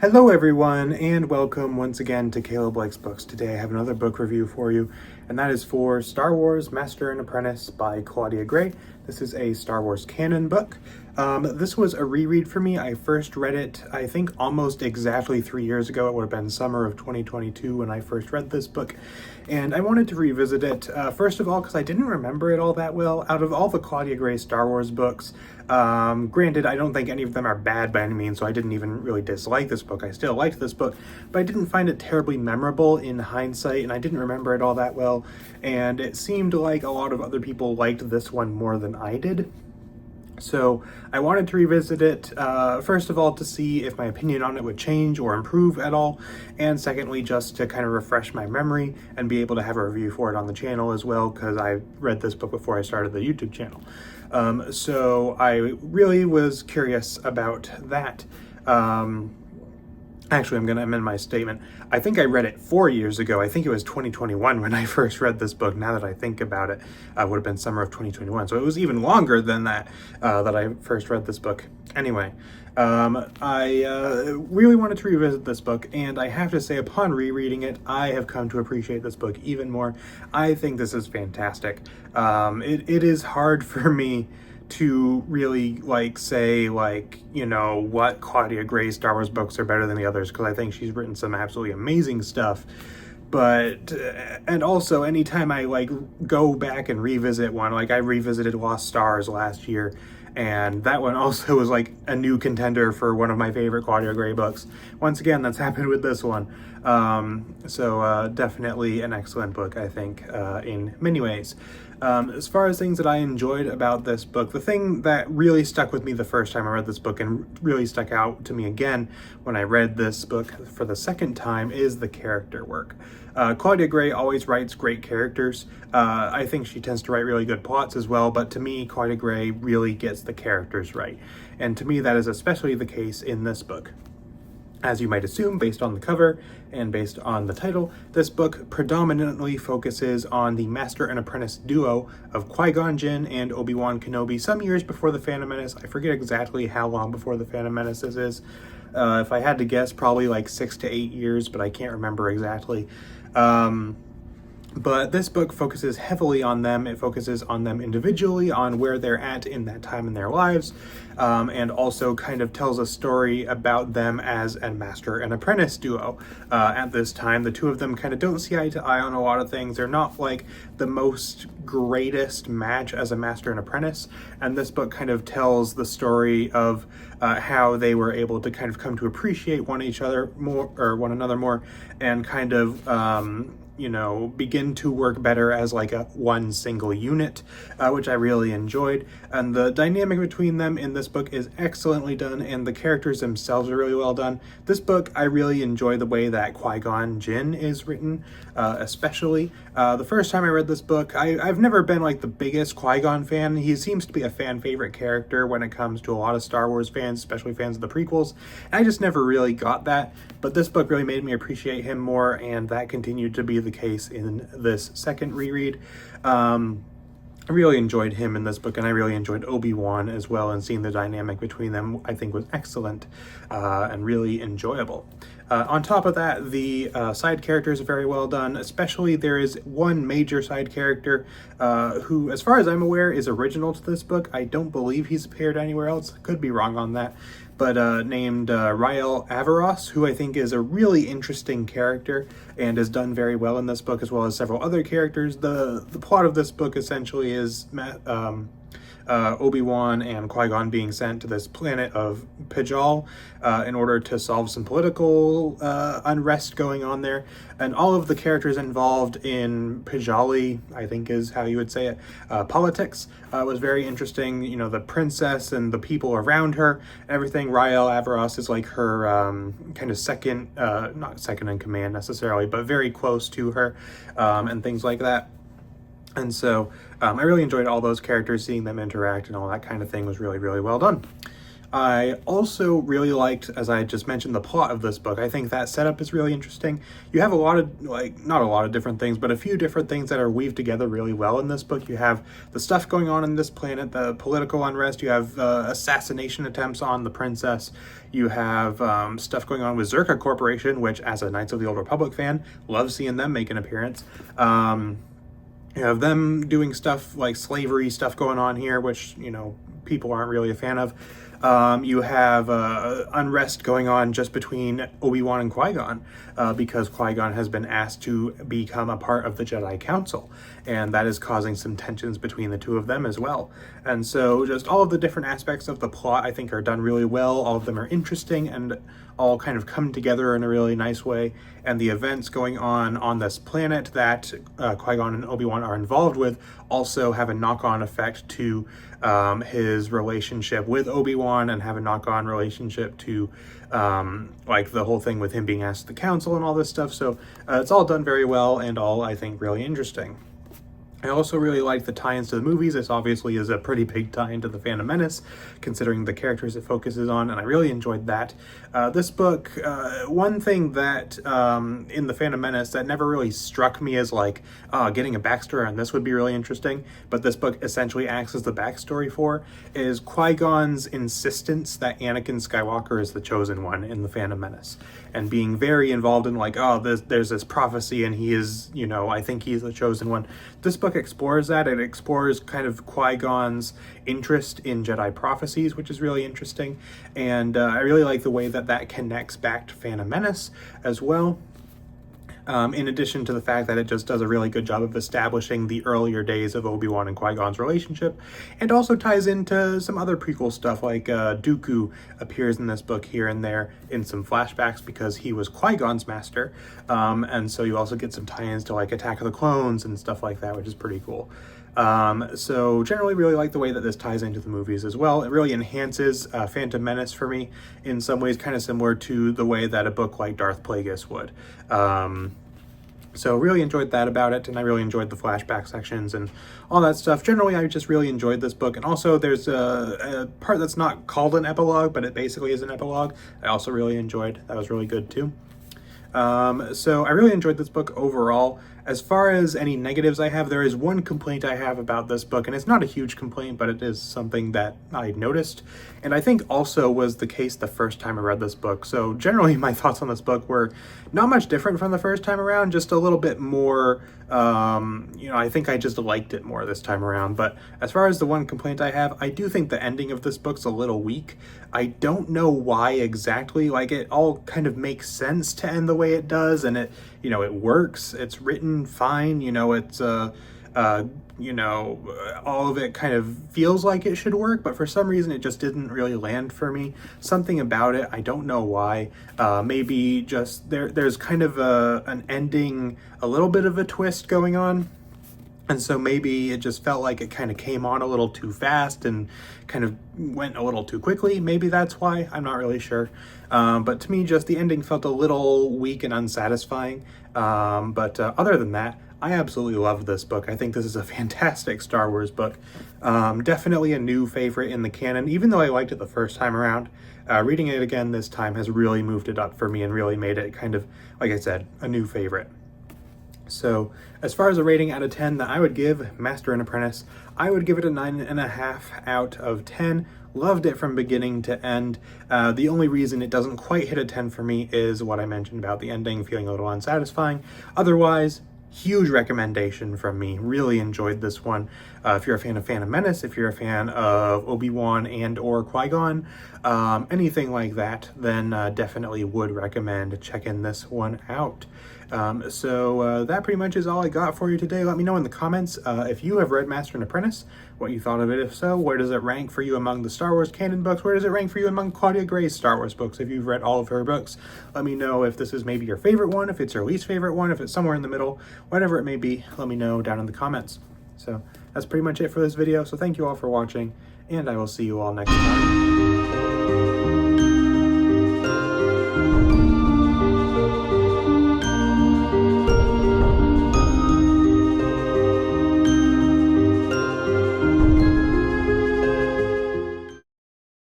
Hello everyone, and welcome once again to Caleb Likes Books. Today I have another book review for you, and that is for Star Wars Master and Apprentice by Claudia Gray. This is a Star Wars canon book. This was a reread for me. I first read it, I think, almost exactly 3 years ago. It would have been summer of 2022 when I first read this book, and I wanted to revisit it, first of all, because I didn't remember it all that well. Out of all the Claudia Gray Star Wars books, granted, I don't think any of them are bad by any means, so I didn't even really dislike this book. I still liked this book, but I didn't find it terribly memorable in hindsight, and I didn't remember it all that well, and it seemed like a lot of other people liked this one more than I did. So I wanted to revisit it, first of all, to see if my opinion on it would change or improve at all, and secondly, just to kind of refresh my memory and be able to have a review for it on the channel as well, because I read this book before I started the YouTube channel. So I really was curious about that. Actually, I'm going to amend my statement. I think I read it 4 years ago. I think it was 2021 when I first read this book. Now that I think about it, it would have been summer of 2021. So it was even longer than that, that I first read this book. Anyway, I really wanted to revisit this book, and I have to say, upon rereading it, I have come to appreciate this book even more. I think this is fantastic. It is hard for me to really say what Claudia Gray's Star Wars books are better than the others, because I think she's written some absolutely amazing stuff. But and also anytime I go back and revisit one, I revisited Lost Stars last year, and that one also was a new contender for one of my favorite Claudia Gray books. Once again, that's happened with this one. So definitely an excellent book, I think, in many ways. As far as things that I enjoyed about this book, the thing that really stuck with me the first time I read this book and really stuck out to me again when I read this book for the second time is the character work. Claudia Gray always writes great characters. I think she tends to write really good plots as well, but to me, Claudia Gray really gets the characters right. And to me, that is especially the case in this book. As you might assume, based on the cover and based on the title, this book predominantly focuses on the Master and Apprentice duo of Qui-Gon Jinn and Obi-Wan Kenobi some years before The Phantom Menace. I forget exactly how long before The Phantom Menace this is. If I had to guess, probably 6 to 8 years, but I can't remember exactly. But this book focuses heavily on them. It focuses on them individually, on where they're at in that time in their lives, and also kind of tells a story about them as a master and apprentice duo. At this time, the two of them kind of don't see eye to eye on a lot of things. They're not the most greatest match as a master and apprentice, and this book kind of tells the story of how they were able to kind of come to appreciate one another more, and kind of begin to work better as a one single unit, which I really enjoyed. And the dynamic between them in this book is excellently done, and the characters themselves are really well done. This book, I really enjoy the way that Qui-Gon Jinn is written, especially. The first time I read this book, I've never been the biggest Qui-Gon fan. He seems to be a fan favorite character when it comes to a lot of Star Wars fans, especially fans of the prequels. And I just never really got that, but this book really made me appreciate him more, and that continued to be the case in this second reread. I really enjoyed him in this book, and I really enjoyed Obi-Wan as well, and seeing the dynamic between them I think was excellent and really enjoyable. On top of that, the side characters are very well done, especially there is one major side character who, as far as I'm aware, is original to this book. I don't believe he's appeared anywhere else, could be wrong on that, but named Rael Averross, who I think is a really interesting character and is done very well in this book, as well as several other characters. The plot of this book essentially is Obi-Wan and Qui-Gon being sent to this planet of Pijal in order to solve some political unrest going on there. And all of the characters involved in Pijali, I think is how you would say it, politics, was very interesting. The princess and the people around her, everything. Rael Averross is her kind of second, not second in command necessarily, but very close to her, and things like that. And so I really enjoyed all those characters, seeing them interact and all that kind of thing was really, really well done. I also really liked, as I just mentioned, the plot of this book. I think that setup is really interesting. You have a lot of, like, not a lot of different things, but a few different things that are weaved together really well in this book. You have the stuff going on this planet, the political unrest. You have assassination attempts on the princess. You have stuff going on with Zerka Corporation, which, as a Knights of the Old Republic fan, love seeing them make an appearance. You have them doing stuff like slavery stuff going on here, which, you know, people aren't really a fan of. You have unrest going on just between Obi-Wan and Qui-Gon because Qui-Gon has been asked to become a part of the Jedi Council, and that is causing some tensions between the two of them as well. And so just all of the different aspects of the plot I think are done really well. All of them are interesting and all kind of come together in a really nice way, and the events going on this planet that Qui-Gon and Obi-Wan are involved with also have a knock-on effect to his relationship with Obi-Wan, and have a knock-on relationship to like the whole thing with him being asked to the council and all this stuff. So it's all done very well and all, I think, really interesting. I also really like the tie-ins to the movies. This obviously is a pretty big tie-in to The Phantom Menace, considering the characters it focuses on, and I really enjoyed that. This book, one thing that in The Phantom Menace that never really struck me as like, getting a backstory on this would be really interesting, but this book essentially acts as the backstory for, is Qui-Gon's insistence that Anakin Skywalker is the chosen one in The Phantom Menace, and being very involved in like, there's this prophecy and he is, you know, I think he's the chosen one. This book explores that. It explores kind of Qui-Gon's interest in Jedi prophecies, which is really interesting, and I really like the way that connects back to Phantom Menace as well. In addition to the fact that it just does a really good job of establishing the earlier days of Obi-Wan and Qui-Gon's relationship, and also ties into some other prequel stuff, like Dooku appears in this book here and there in some flashbacks because he was Qui-Gon's master, and so you also get some tie-ins to like Attack of the Clones and stuff like that, which is pretty cool. So generally really like the way that this ties into the movies as well. It really enhances Phantom Menace for me in some ways, kind of similar to the way that a book like Darth Plagueis would. So really enjoyed that about it, and I really enjoyed the flashback sections and all that stuff. Generally, I just really enjoyed this book, and also there's a part that's not called an epilogue, but it basically is an epilogue. I also really enjoyed. That was really good too. So I really enjoyed this book overall. As far as any negatives I have, there is one complaint I have about this book, and it's not a huge complaint, but it is something that I noticed, and I think also was the case the first time I read this book. So generally my thoughts on this book were not much different from the first time around, just a little bit more, you know, I think I just liked it more this time around. But as far as the one complaint I have, I do think the ending of this book's a little weak. I don't know why exactly. Like, it all kind of makes sense to end the way it does, and it, you know, it works. It's written fine. You know, it's you know, all of it kind of feels like it should work, but for some reason it just didn't really land for me. Something about it, I don't know why. Maybe just there's kind of an ending, a little bit of a twist going on. And so maybe it just felt like it kind of came on a little too fast and kind of went a little too quickly. Maybe that's why, I'm not really sure. But to me, just the ending felt a little weak and unsatisfying. But other than that, I absolutely love this book. I think this is a fantastic Star Wars book. Definitely a new favorite in the canon. Even though I liked it the first time around, reading it again this time has really moved it up for me and really made it kind of, like I said, a new favorite. So as far as a rating out of 10 that I would give Master and Apprentice, I would give it a 9.5 out of 10. Loved it from beginning to end. The only reason it doesn't quite hit a 10 for me is what I mentioned about the ending feeling a little unsatisfying. Otherwise, huge recommendation from me. Really enjoyed this one. If you're a fan of Phantom Menace, if you're a fan of Obi-Wan and or Qui-Gon, anything like that, then definitely would recommend checking this one out. So that pretty much is all I got for you today. Let me know in the comments if you have read Master and Apprentice, what you thought of it. If so, where does it rank for you among the Star Wars canon books? Where does it rank for you among Claudia Gray's Star Wars books? If you've read all of her books, let me know if this is maybe your favorite one, if it's your least favorite one, if it's somewhere in the middle, whatever it may be, let me know down in the comments. So that's pretty much it for this video. So thank you all for watching, and I will see you all next time.